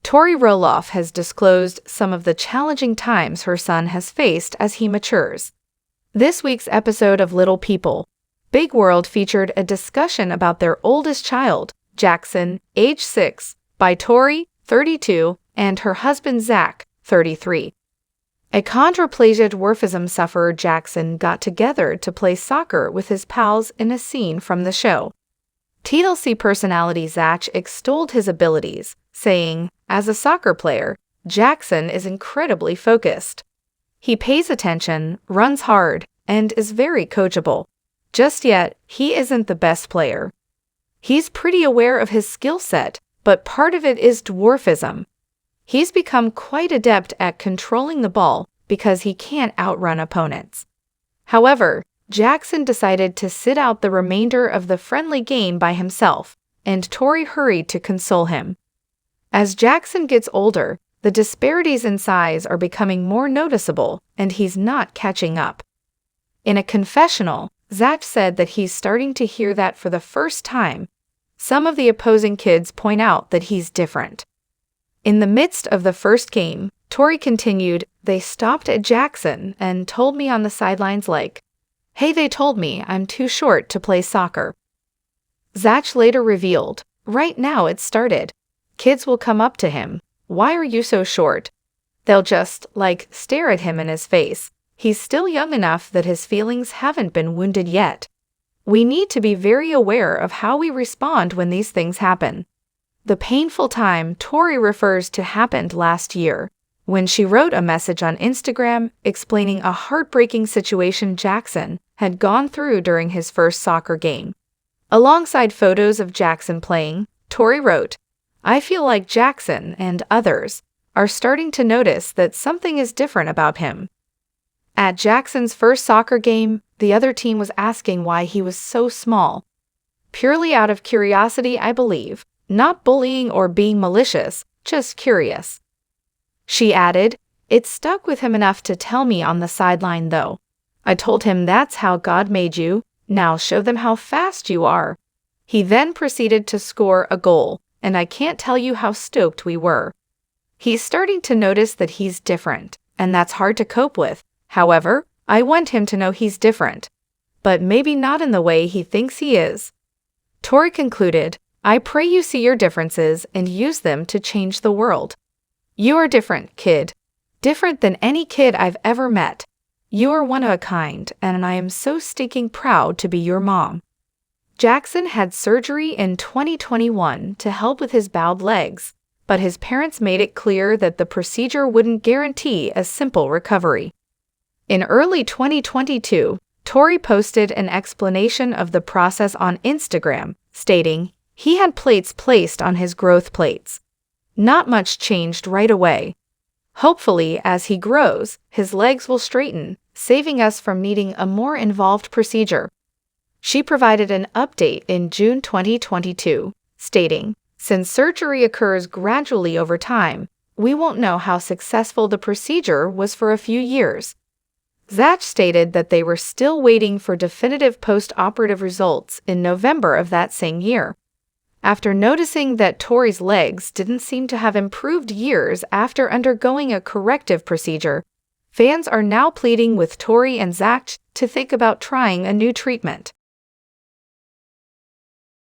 Tori Roloff has disclosed some of the challenging times her son has faced as he matures. This week's episode of Little People, Big World featured a discussion about their oldest child, Jackson, age 6, by Tori, 32, and her husband Zach, 33. Achondroplasia dwarfism sufferer Jackson got together to play soccer with his pals in a scene from the show. TLC personality Zach extolled his abilities, saying, "As a soccer player, Jackson is incredibly focused. He pays attention, runs hard, and is very coachable. Just yet, he isn't the best player. He's pretty aware of his skill set, but part of it is dwarfism. He's become quite adept at controlling the ball because he can't outrun opponents." However, Jackson decided to sit out the remainder of the friendly game by himself, and Tori hurried to console him. As Jackson gets older, the disparities in size are becoming more noticeable, and he's not catching up. In a confessional, Zach said that he's starting to hear that for the first time. Some of the opposing kids point out that he's different. In the midst of the first game, Tori continued, "They stopped at Jackson and told me on the sidelines like, 'Hey, they told me I'm too short to play soccer.'" Zach later revealed, "Right now it started. Kids will come up to him. 'Why are you so short?' They'll just, stare at him in his face. He's still young enough that his feelings haven't been wounded yet. We need to be very aware of how we respond when these things happen." The painful time Tori refers to happened last year, when she wrote a message on Instagram explaining a heartbreaking situation Jackson had gone through during his first soccer game. Alongside photos of Jackson playing, Tori wrote, "I feel like Jackson and others are starting to notice that something is different about him." At Jackson's first soccer game, the other team was asking why he was so small. "Purely out of curiosity, I believe. Not bullying or being malicious, just curious." She added, "It stuck with him enough to tell me on the sideline though. I told him that's how God made you, now show them how fast you are." He then proceeded to score a goal, and I can't tell you how stoked we were. He's starting to notice that he's different, and that's hard to cope with. However, I want him to know he's different, but maybe not in the way he thinks he is. Tori concluded, "I pray you see your differences and use them to change the world. You are different, kid. Different than any kid I've ever met. You are one of a kind, and I am so stinking proud to be your mom." Jackson had surgery in 2021 to help with his bowed legs, but his parents made it clear that the procedure wouldn't guarantee a simple recovery. In early 2022, Tori posted an explanation of the process on Instagram, stating, "He had plates placed on his growth plates. Not much changed right away. Hopefully, as he grows, his legs will straighten, saving us from needing a more involved procedure." She provided an update in June 2022, stating, "Since surgery occurs gradually over time, we won't know how successful the procedure was for a few years." Zach stated that they were still waiting for definitive post-operative results in November of that same year. After noticing that Tori's legs didn't seem to have improved years after undergoing a corrective procedure, fans are now pleading with Tori and Zach to think about trying a new treatment.